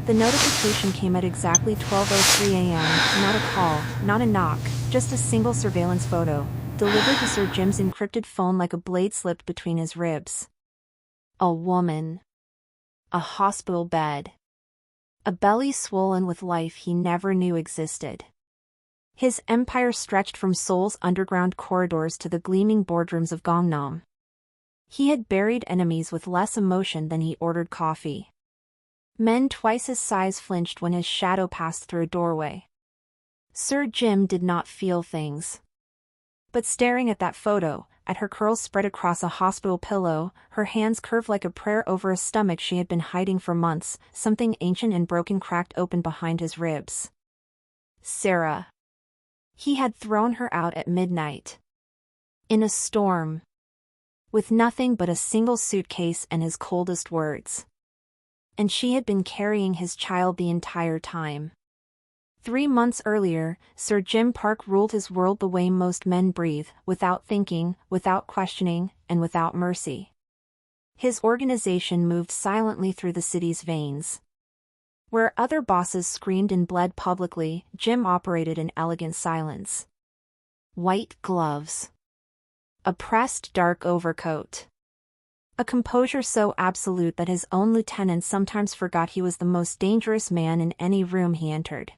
The notification came at exactly 12:03 a.m., not a call, not a knock, just a single surveillance photo, delivered to Sir Jim's encrypted phone like a blade slipped between his ribs. A woman. A hospital bed. A belly swollen with life he never knew existed. His empire stretched from Seoul's underground corridors to the gleaming boardrooms of Gangnam. He had buried enemies with less emotion than he ordered coffee. Men twice his size flinched when his shadow passed through a doorway. Sir Jim did not feel things. But staring at that photo, at her curls spread across a hospital pillow, her hands curved like a prayer over a stomach she had been hiding for months, something ancient and broken cracked open behind his ribs. Sara. He had thrown her out at midnight. In a storm. With nothing but a single suitcase and his coldest words. And she had been carrying his child the entire time. 3 months earlier, Sir Jim Park ruled his world the way most men breathe, without thinking, without questioning, and without mercy. His organization moved silently through the city's veins. Where other bosses screamed and bled publicly, Jim operated in elegant silence. White gloves. A pressed dark overcoat. A composure so absolute that his own lieutenants sometimes forgot he was the most dangerous man in any room he entered.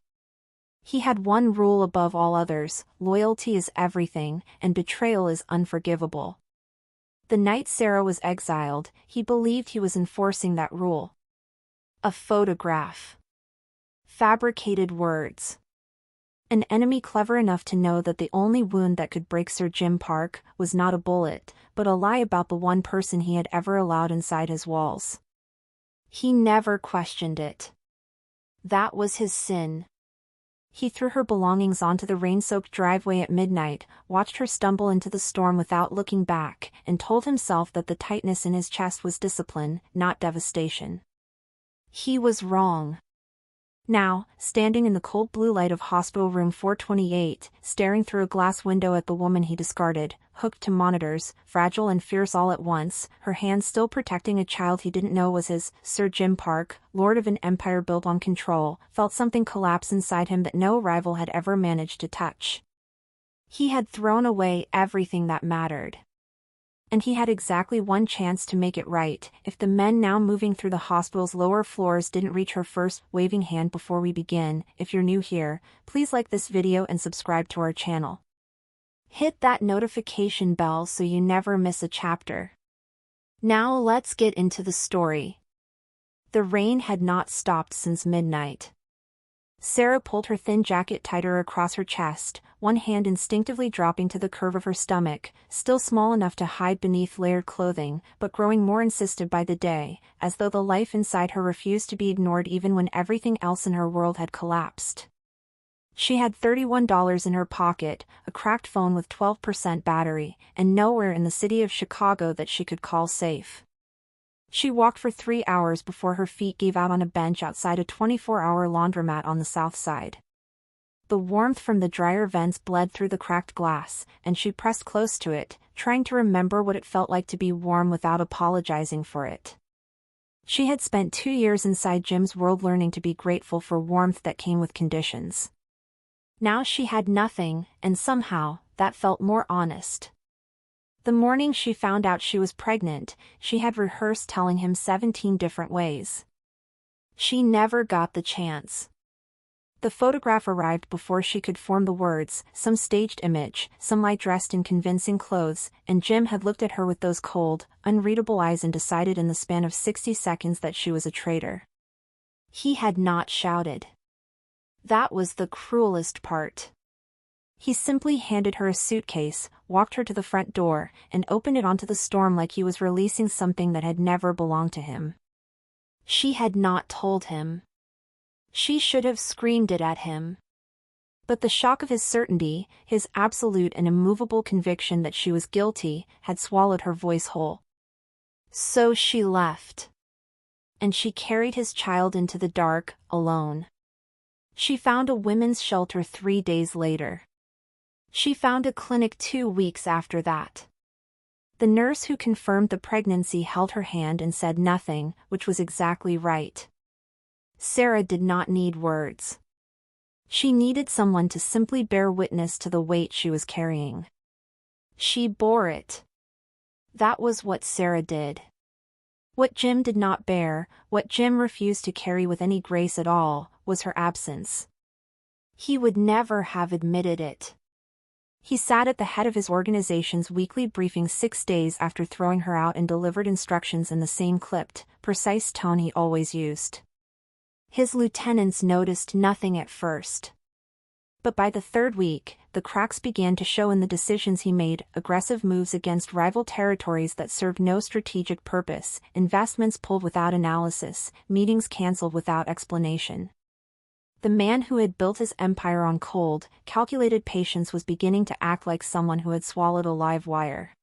He had one rule above all others: loyalty is everything, and betrayal is unforgivable. The night Sara was exiled, he believed he was enforcing that rule. A photograph. Fabricated words. An enemy clever enough to know that the only wound that could break Sir Jim Park was not a bullet, but a lie about the one person he had ever allowed inside his walls. He never questioned it. That was his sin. He threw her belongings onto the rain-soaked driveway at midnight, watched her stumble into the storm without looking back, and told himself that the tightness in his chest was discipline, not devastation. He was wrong. Now, standing in the cold blue light of hospital room 428, staring through a glass window at the woman he discarded, hooked to monitors, fragile and fierce all at once, her hands still protecting a child he didn't know was his, Sir Jim Park, lord of an empire built on control, felt something collapse inside him that no rival had ever managed to touch. He had thrown away everything that mattered. And he had exactly one chance to make it right. If the men now moving through the hospital's lower floors didn't reach her first waving hand before we begin. If you're new here, please like this video and subscribe to our channel. Hit that notification bell so you never miss a chapter. Now let's get into the story. The rain had not stopped since midnight. Sara pulled her thin jacket tighter across her chest, one hand instinctively dropping to the curve of her stomach, still small enough to hide beneath layered clothing, but growing more insistent by the day, as though the life inside her refused to be ignored even when everything else in her world had collapsed. She had $31 in her pocket, a cracked phone with 12% battery, and nowhere in the city of Chicago that she could call safe. She walked for 3 hours before her feet gave out on a bench outside a 24-hour laundromat on the south side. The warmth from the dryer vents bled through the cracked glass, and she pressed close to it, trying to remember what it felt like to be warm without apologizing for it. She had spent 2 years inside Jim's world learning to be grateful for warmth that came with conditions. Now she had nothing, and somehow, that felt more honest. The morning she found out she was pregnant, she had rehearsed telling him 17 different ways. She never got the chance. The photograph arrived before she could form the words, some staged image, some lie dressed in convincing clothes, and Jim had looked at her with those cold, unreadable eyes and decided in the span of 60 seconds that she was a traitor. He had not shouted. That was the cruelest part. He simply handed her a suitcase, walked her to the front door, and opened it onto the storm like he was releasing something that had never belonged to him. She had not told him. She should have screamed it at him. But the shock of his certainty, his absolute and immovable conviction that she was guilty, had swallowed her voice whole. So she left. And she carried his child into the dark, alone. She found a women's shelter 3 days later. She found a clinic 2 weeks after that. The nurse who confirmed the pregnancy held her hand and said nothing, which was exactly right. Sara did not need words. She needed someone to simply bear witness to the weight she was carrying. She bore it. That was what Sara did. What Jim did not bear, what Jim refused to carry with any grace at all, was her absence. He would never have admitted it. He sat at the head of his organization's weekly briefing 6 days after throwing her out and delivered instructions in the same clipped, precise tone he always used. His lieutenants noticed nothing at first. But by the 3rd week, the cracks began to show in the decisions he made: aggressive moves against rival territories that served no strategic purpose, investments pulled without analysis, meetings canceled without explanation. The man who had built his empire on cold, calculated patience was beginning to act like someone who had swallowed a live wire.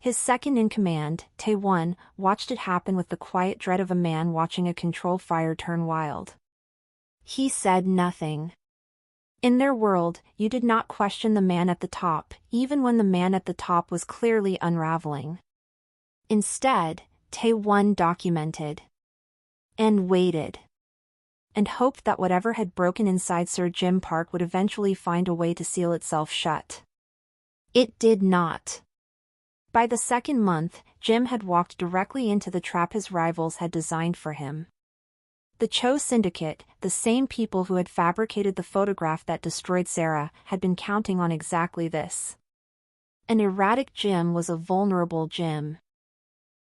His second-in-command, Tae-won, watched it happen with the quiet dread of a man watching a controlled fire turn wild. He said nothing. In their world, you did not question the man at the top, even when the man at the top was clearly unraveling. Instead, Tae-won documented. And waited. And hoped that whatever had broken inside Sir Jim Park would eventually find a way to seal itself shut. It did not. By the 2nd month, Jim had walked directly into the trap his rivals had designed for him. The Cho Syndicate, the same people who had fabricated the photograph that destroyed Sara, had been counting on exactly this. An erratic Jim was a vulnerable Jim.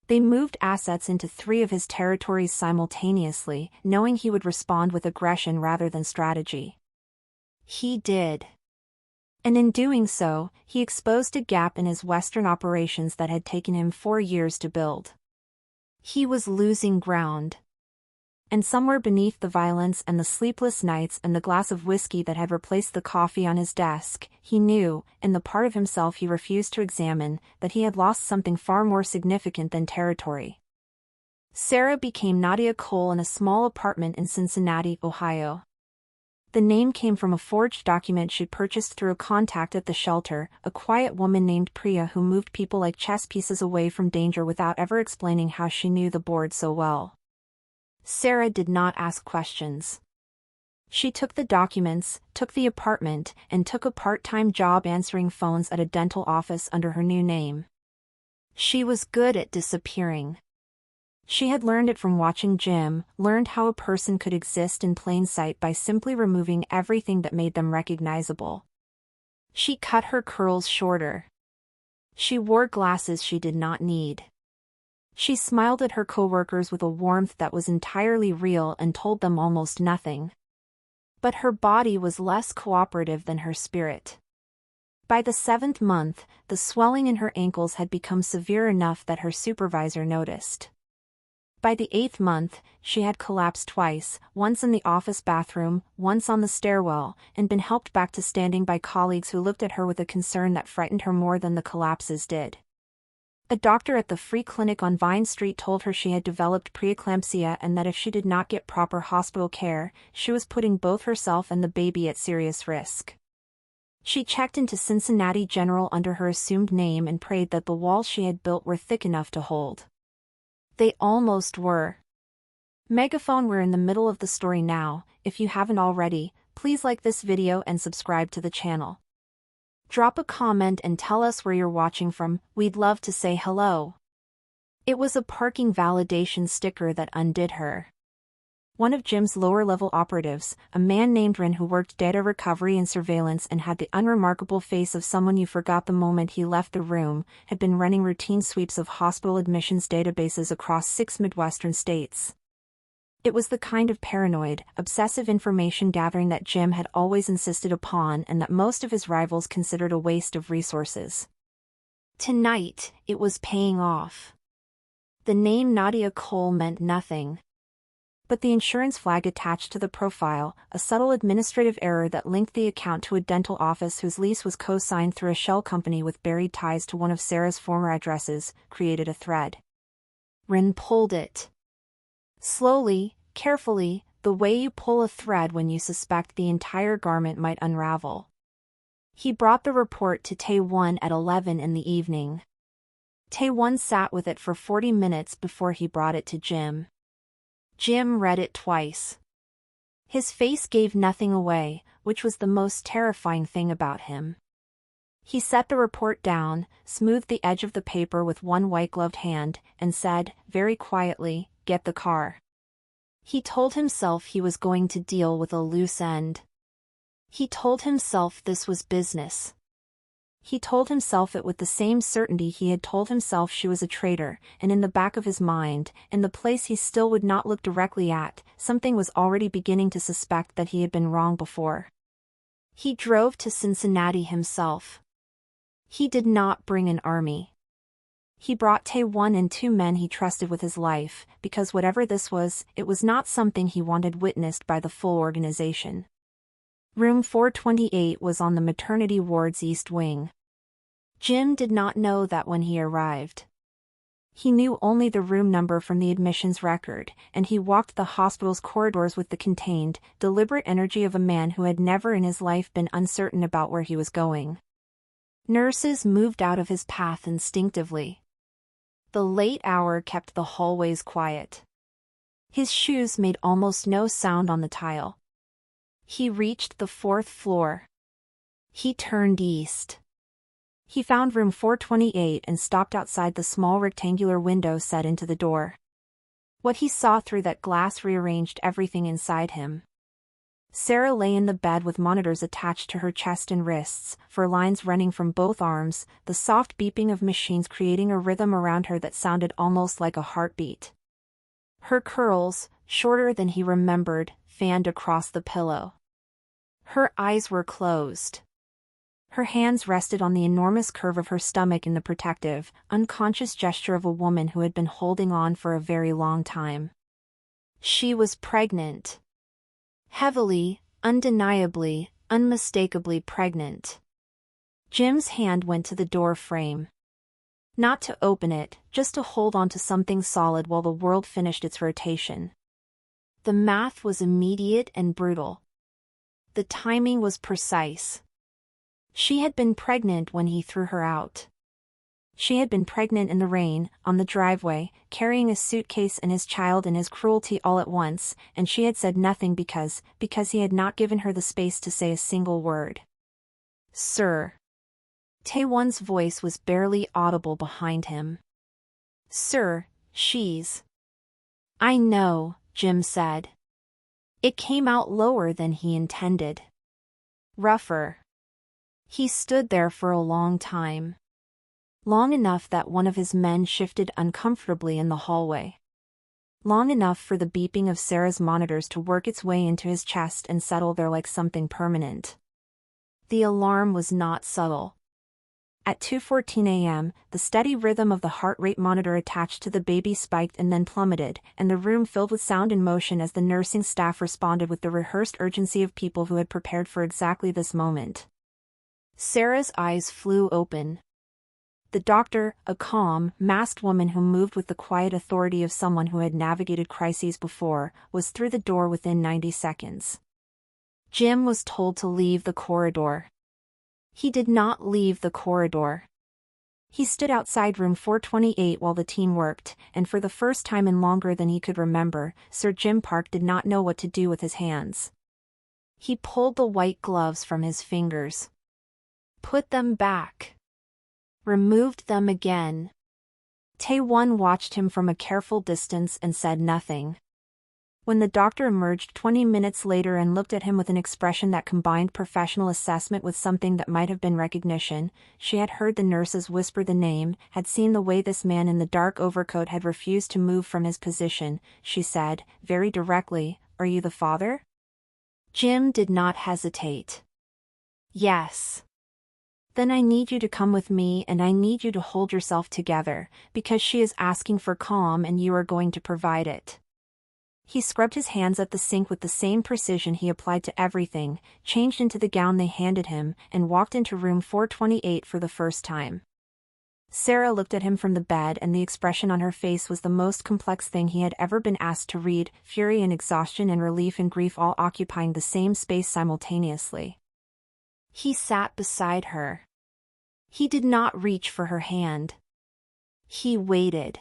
They moved assets into 3 of his territories simultaneously, knowing he would respond with aggression rather than strategy. He did. And in doing so, he exposed a gap in his Western operations that had taken him 4 years to build. He was losing ground. And somewhere beneath the violence and the sleepless nights and the glass of whiskey that had replaced the coffee on his desk, he knew, in the part of himself he refused to examine, that he had lost something far more significant than territory. Sara became Nadia Cole in a small apartment in Cincinnati, Ohio. The name came from a forged document she'd purchased through a contact at the shelter, a quiet woman named Priya who moved people like chess pieces away from danger without ever explaining how she knew the board so well. Sara did not ask questions. She took the documents, took the apartment, and took a part-time job answering phones at a dental office under her new name. She was good at disappearing. She had learned it from watching Jim, learned how a person could exist in plain sight by simply removing everything that made them recognizable. She cut her curls shorter. She wore glasses she did not need. She smiled at her coworkers with a warmth that was entirely real and told them almost nothing. But her body was less cooperative than her spirit. By the 7th month, the swelling in her ankles had become severe enough that her supervisor noticed. By the 8th month, she had collapsed twice, once in the office bathroom, once on the stairwell, and been helped back to standing by colleagues who looked at her with a concern that frightened her more than the collapses did. A doctor at the free clinic on Vine Street told her she had developed preeclampsia and that if she did not get proper hospital care, she was putting both herself and the baby at serious risk. She checked into Cincinnati General under her assumed name and prayed that the walls she had built were thick enough to hold. They almost were. Megaphone, we're in the middle of the story now. If you haven't already, please like this video and subscribe to the channel. Drop a comment and tell us where you're watching from, we'd love to say hello. It was a parking validation sticker that undid her. One of Jim's lower-level operatives, a man named Rin who worked data recovery and surveillance and had the unremarkable face of someone you forgot the moment he left the room, had been running routine sweeps of hospital admissions databases across 6 Midwestern states. It was the kind of paranoid, obsessive information gathering that Jim had always insisted upon and that most of his rivals considered a waste of resources. Tonight, it was paying off. The name Nadia Cole meant nothing. But the insurance flag attached to the profile, a subtle administrative error that linked the account to a dental office whose lease was co-signed through a shell company with buried ties to one of Sara's former addresses, created a thread. Rin pulled it. Slowly, carefully, the way you pull a thread when you suspect the entire garment might unravel. He brought the report to Tae-won at 11 in the evening. Tae-won sat with it for 40 minutes before he brought it to Jim. Jim read it twice. His face gave nothing away, which was the most terrifying thing about him. He set the report down, smoothed the edge of the paper with one white-gloved hand, and said, very quietly, "Get the car." He told himself he was going to deal with a loose end. He told himself this was business. He told himself it with the same certainty he had told himself she was a traitor, and in the back of his mind, in the place he still would not look directly at, something was already beginning to suspect that he had been wrong before. He drove to Cincinnati himself. He did not bring an army. He brought Tae-won and 2 men he trusted with his life, because whatever this was, it was not something he wanted witnessed by the full organization. Room 428 was on the maternity ward's east wing. Jim did not know that when he arrived. He knew only the room number from the admissions record, and he walked the hospital's corridors with the contained, deliberate energy of a man who had never in his life been uncertain about where he was going. Nurses moved out of his path instinctively. The late hour kept the hallways quiet. His shoes made almost no sound on the tile. He reached the 4th floor. He turned east. He found room 428 and stopped outside the small rectangular window set into the door. What he saw through that glass rearranged everything inside him. Sara lay in the bed with monitors attached to her chest and wrists, fur lines running from both arms, the soft beeping of machines creating a rhythm around her that sounded almost like a heartbeat. Her curls, shorter than he remembered, fanned across the pillow. Her eyes were closed. Her hands rested on the enormous curve of her stomach in the protective, unconscious gesture of a woman who had been holding on for a very long time. She was pregnant. Heavily, undeniably, unmistakably pregnant. Jim's hand went to the door frame. Not to open it, just to hold on to something solid while the world finished its rotation. The math was immediate and brutal. The timing was precise. She had been pregnant when he threw her out. She had been pregnant in the rain, on the driveway, carrying a suitcase and his child and his cruelty all at once, and she had said nothing because he had not given her the space to say a single word. "Sir." Tae-won's voice was barely audible behind him. "Sir, she's—" "I know," Jim said. It came out lower than he intended. Rougher. He stood there for a long time. Long enough that one of his men shifted uncomfortably in the hallway. Long enough for the beeping of Sara's monitors to work its way into his chest and settle there like something permanent. The alarm was not subtle. At 2:14 a.m., the steady rhythm of the heart rate monitor attached to the baby spiked and then plummeted, and the room filled with sound and motion as the nursing staff responded with the rehearsed urgency of people who had prepared for exactly this moment. Sara's eyes flew open. The doctor, a calm, masked woman who moved with the quiet authority of someone who had navigated crises before, was through the door within 90 seconds. Jim was told to leave the corridor. He did not leave the corridor. He stood outside room 428 while the team worked, and for the first time in longer than he could remember, Sir Jim Park did not know what to do with his hands. He pulled the white gloves from his fingers. Put them back. Removed them again. Tae-won watched him from a careful distance and said nothing. When the doctor emerged 20 minutes later and looked at him with an expression that combined professional assessment with something that might have been recognition, she had heard the nurses whisper the name, had seen the way this man in the dark overcoat had refused to move from his position. She said, very directly, "Are you the father?" Jim did not hesitate. "Yes." "Then I need you to come with me and I need you to hold yourself together, because she is asking for calm and you are going to provide it." He scrubbed his hands at the sink with the same precision he applied to everything, changed into the gown they handed him, and walked into room 428 for the first time. Sara looked at him from the bed and the expression on her face was the most complex thing he had ever been asked to read, fury and exhaustion and relief and grief all occupying the same space simultaneously. He sat beside her. He did not reach for her hand. He waited.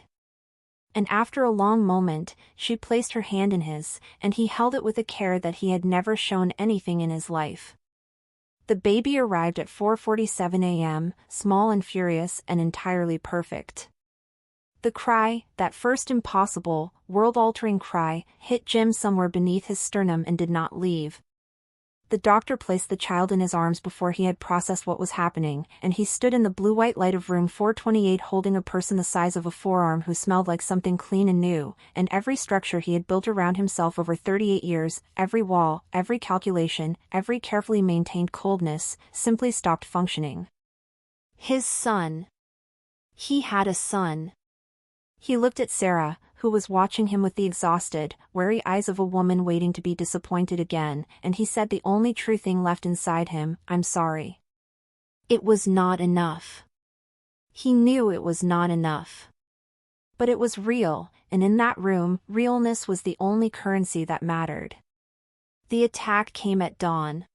And after a long moment, she placed her hand in his, and he held it with a care that he had never shown anything in his life. The baby arrived at 4:47 a.m., small and furious and entirely perfect. The cry, that first impossible, world-altering cry, hit Jim somewhere beneath his sternum and did not leave. The doctor placed the child in his arms before he had processed what was happening, and he stood in the blue-white light of room 428 holding a person the size of a forearm who smelled like something clean and new, and every structure he had built around himself over 38 years, every wall, every calculation, every carefully maintained coldness, simply stopped functioning. His son. He had a son. He looked at Sara, who was watching him with the exhausted, wary eyes of a woman waiting to be disappointed again, and he said the only true thing left inside him, "I'm sorry." It was not enough. He knew it was not enough. But it was real, and in that room, realness was the only currency that mattered. The attack came at dawn.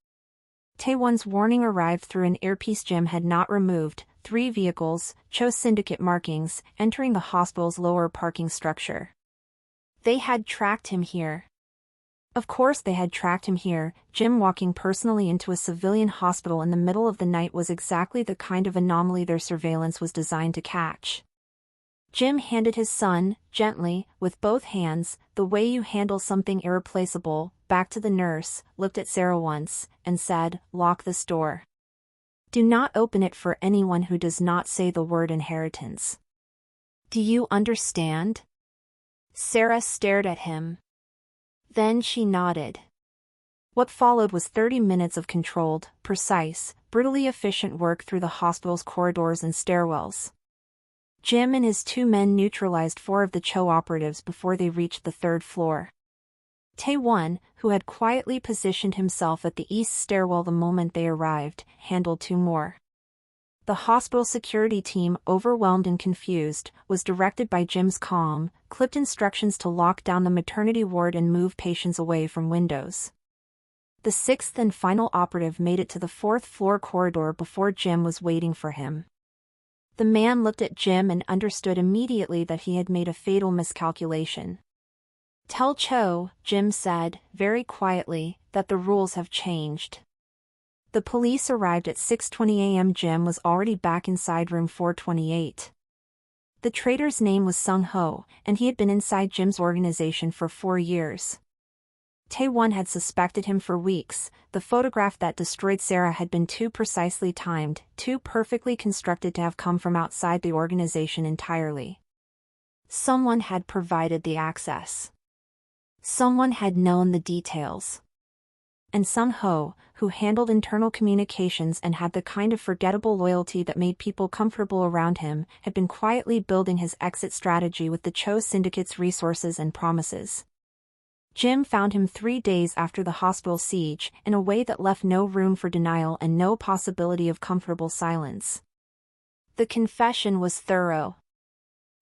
Taewon's warning arrived through an earpiece Jim had not removed. 3 vehicles, Cho syndicate markings, entering the hospital's lower parking structure. They had tracked him here. Of course they had tracked him here. Jim walking personally into a civilian hospital in the middle of the night was exactly the kind of anomaly their surveillance was designed to catch. Jim handed his son, gently, with both hands, the way you handle something irreplaceable, back to the nurse, looked at Sara once, and said, "Lock this door. Do not open it for anyone who does not say the word inheritance. Do you understand?" Sara stared at him. Then she nodded. What followed was 30 minutes of controlled, precise, brutally efficient work through the hospital's corridors and stairwells. Jim and his 2 men neutralized 4 of the Cho operatives before they reached the 3rd floor. Taewon, who had quietly positioned himself at the east stairwell the moment they arrived, handled 2 more. The hospital security team, overwhelmed and confused, was directed by Jim's calm, clipped instructions to lock down the maternity ward and move patients away from windows. The 6th and final operative made it to the 4th floor corridor before Jim was waiting for him. The man looked at Jim and understood immediately that he had made a fatal miscalculation. "Tell Cho," Jim said, very quietly, "that the rules have changed." The police arrived at 6:20 a.m. Jim was already back inside room 428. The traitor's name was Sung-ho, and he had been inside Jim's organization for 4 years. Taewon had suspected him for weeks. The photograph that destroyed Sara had been too precisely timed, too perfectly constructed to have come from outside the organization entirely. Someone had provided the access. Someone had known the details. And Sung-ho, who handled internal communications and had the kind of forgettable loyalty that made people comfortable around him, had been quietly building his exit strategy with the Cho syndicate's resources and promises. Jim found him 3 days after the hospital siege, in a way that left no room for denial and no possibility of comfortable silence. The confession was thorough.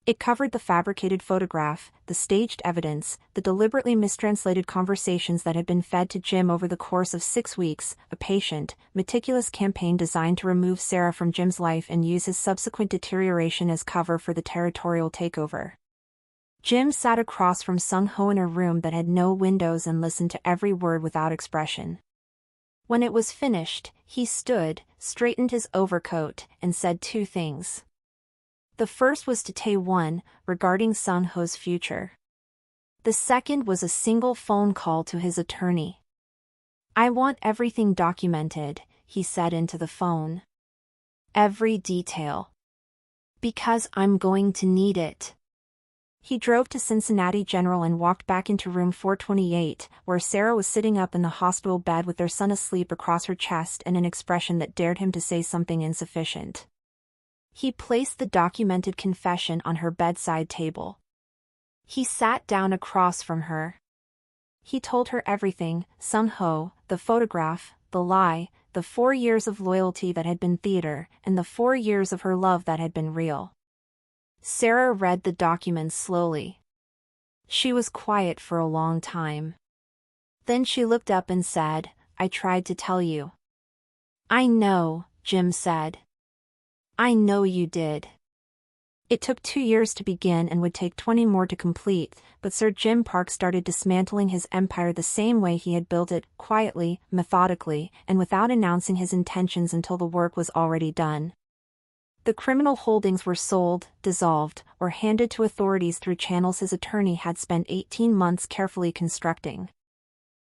It covered the fabricated photograph, the staged evidence, the deliberately mistranslated conversations that had been fed to Jim over the course of 6 weeks, a patient, meticulous campaign designed to remove Sara from Jim's life and use his subsequent deterioration as cover for the territorial takeover. Jim sat across from Sung-ho in a room that had no windows and listened to every word without expression. When it was finished, he stood, straightened his overcoat, and said 2 things. The first was to Taewon, regarding Sung-ho's future. The second was a single phone call to his attorney. "I want everything documented," he said into the phone. "Every detail. Because I'm going to need it." He drove to Cincinnati General and walked back into room 428, where Sara was sitting up in the hospital bed with their son asleep across her chest and an expression that dared him to say something insufficient. He placed the documented confession on her bedside table. He sat down across from her. He told her everything, Sung-ho, the photograph, the lie, the 4 years of loyalty that had been theater, and the 4 years of her love that had been real. Sara read the documents slowly. She was quiet for a long time. Then she looked up and said, "I tried to tell you." "I know," Jim said. "I know you did." It took 2 years to begin and would take 20 more to complete, but Sir Jim Park started dismantling his empire the same way he had built it, quietly, methodically, and without announcing his intentions until the work was already done. The criminal holdings were sold, dissolved, or handed to authorities through channels his attorney had spent 18 months carefully constructing.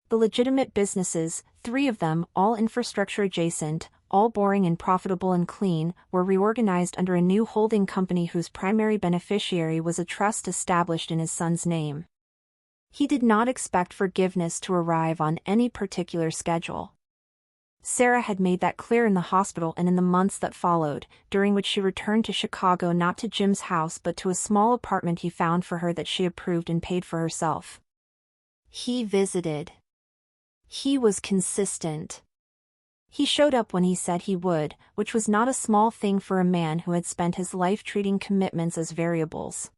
The legitimate businesses, 3 of them, all infrastructure adjacent, all boring and profitable and clean, were reorganized under a new holding company whose primary beneficiary was a trust established in his son's name. He did not expect forgiveness to arrive on any particular schedule. Sara had made that clear in the hospital and in the months that followed, during which she returned to Chicago, not to Jim's house but to a small apartment he found for her that she approved and paid for herself. He visited. He was consistent. He showed up when he said he would, which was not a small thing for a man who had spent his life treating commitments as variables.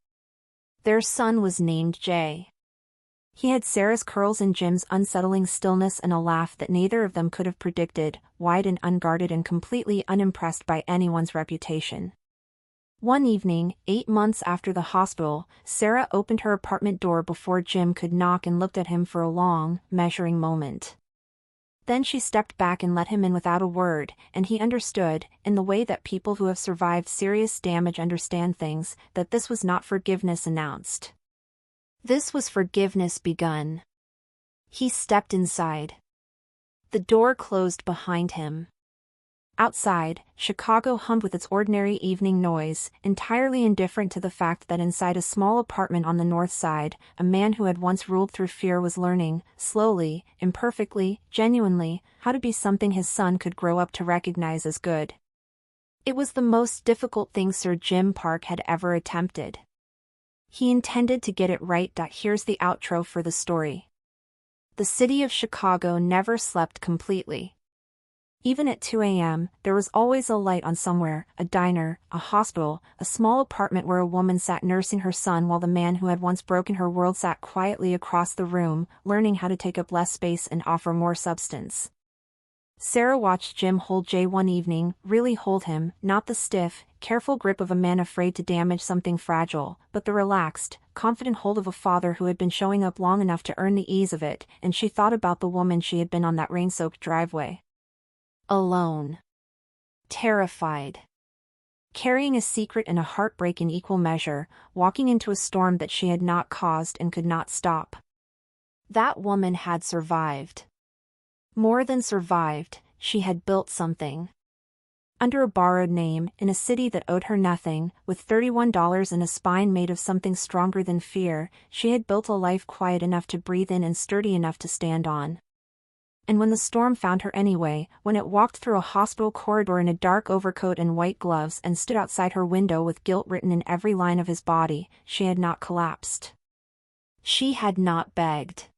Their son was named Jay. He had Sara's curls and Jim's unsettling stillness and a laugh that neither of them could have predicted, wide and unguarded and completely unimpressed by anyone's reputation. One evening, 8 months after the hospital, Sara opened her apartment door before Jim could knock and looked at him for a long, measuring moment. Then she stepped back and let him in without a word, and he understood, in the way that people who have survived serious damage understand things, that this was not forgiveness announced. This was forgiveness begun. He stepped inside. The door closed behind him. Outside, Chicago hummed with its ordinary evening noise, entirely indifferent to the fact that inside a small apartment on the north side, a man who had once ruled through fear was learning, slowly, imperfectly, genuinely, how to be something his son could grow up to recognize as good. It was the most difficult thing Sir Jim Park had ever attempted. He intended to get it right. Here's the outro for the story. The city of Chicago never slept completely. Even at 2 a.m., there was always a light on somewhere, a diner, a hospital, a small apartment where a woman sat nursing her son while the man who had once broken her world sat quietly across the room, learning how to take up less space and offer more substance. Sara watched Jim hold Jay one evening, really hold him, not the stiff, careful grip of a man afraid to damage something fragile, but the relaxed, confident hold of a father who had been showing up long enough to earn the ease of it, and she thought about the woman she had been on that rain-soaked driveway. Alone. Terrified. Carrying a secret and a heartbreak in equal measure, walking into a storm that she had not caused and could not stop. That woman had survived. More than survived, she had built something. Under a borrowed name, in a city that owed her nothing, with $31 and a spine made of something stronger than fear, she had built a life quiet enough to breathe in and sturdy enough to stand on. And when the storm found her anyway, when it walked through a hospital corridor in a dark overcoat and white gloves and stood outside her window with guilt written in every line of his body, she had not collapsed. She had not begged.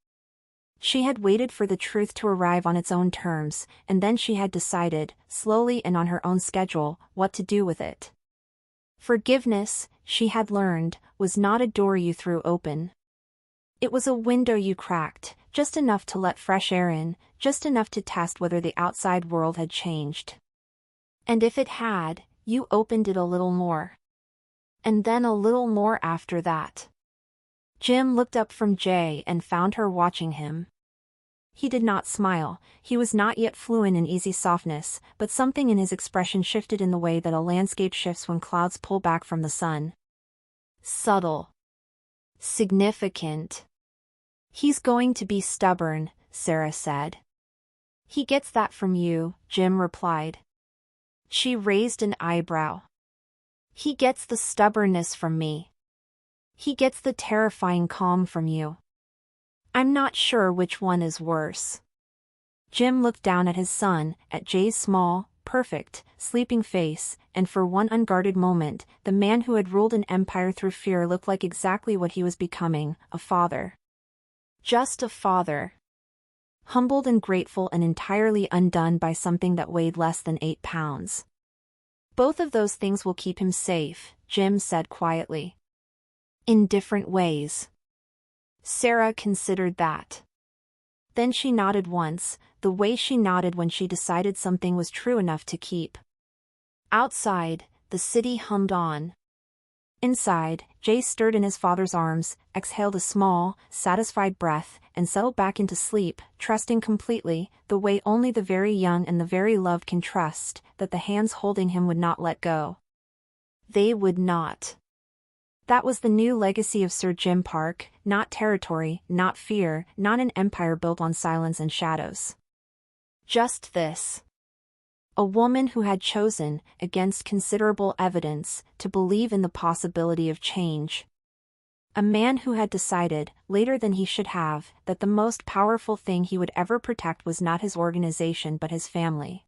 She had waited for the truth to arrive on its own terms, and then she had decided, slowly and on her own schedule, what to do with it. Forgiveness, she had learned, was not a door you threw open. It was a window you cracked, just enough to let fresh air in, just enough to test whether the outside world had changed. And if it had, you opened it a little more. And then a little more after that. Jim looked up from Jay and found her watching him. He did not smile, he was not yet fluent in easy softness, but something in his expression shifted in the way that a landscape shifts when clouds pull back from the sun. Subtle. Significant. He's going to be stubborn, Sara said. He gets that from you, Jim replied. She raised an eyebrow. He gets the stubbornness from me. He gets the terrifying calm from you. I'm not sure which one is worse. Jim looked down at his son, at Jay's small, perfect, sleeping face, and for one unguarded moment, the man who had ruled an empire through fear looked like exactly what he was becoming, a father. Just a father. Humbled and grateful and entirely undone by something that weighed less than 8 pounds. Both of those things will keep him safe, Jim said quietly. In different ways. Sara considered that. Then she nodded once, the way she nodded when she decided something was true enough to keep. Outside, the city hummed on. Inside, Jay stirred in his father's arms, exhaled a small, satisfied breath, and settled back into sleep, trusting completely, the way only the very young and the very loved can trust, that the hands holding him would not let go. They would not. That was the new legacy of Sir Jim Park, not territory, not fear, not an empire built on silence and shadows. Just this. A woman who had chosen, against considerable evidence, to believe in the possibility of change. A man who had decided, later than he should have, that the most powerful thing he would ever protect was not his organization but his family.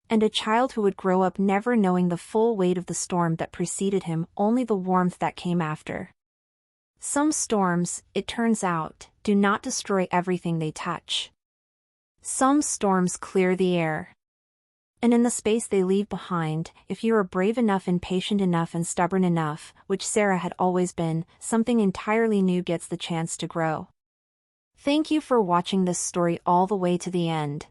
And a child who would grow up never knowing the full weight of the storm that preceded him, only the warmth that came after. Some storms, it turns out, do not destroy everything they touch. Some storms clear the air. And in the space they leave behind, if you are brave enough and patient enough and stubborn enough, which Sara had always been, something entirely new gets the chance to grow. Thank you for watching this story all the way to the end.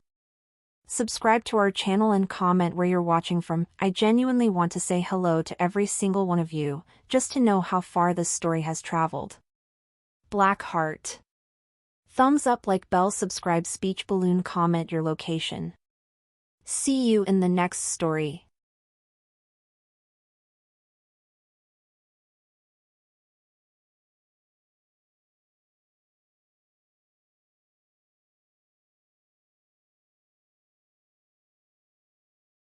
Subscribe to our channel and comment where you're watching from. I genuinely want to say hello to every single one of you, just to know how far this story has traveled. Black heart. Thumbs up, like bell, subscribe, speech balloon, comment your location. See you in the next story.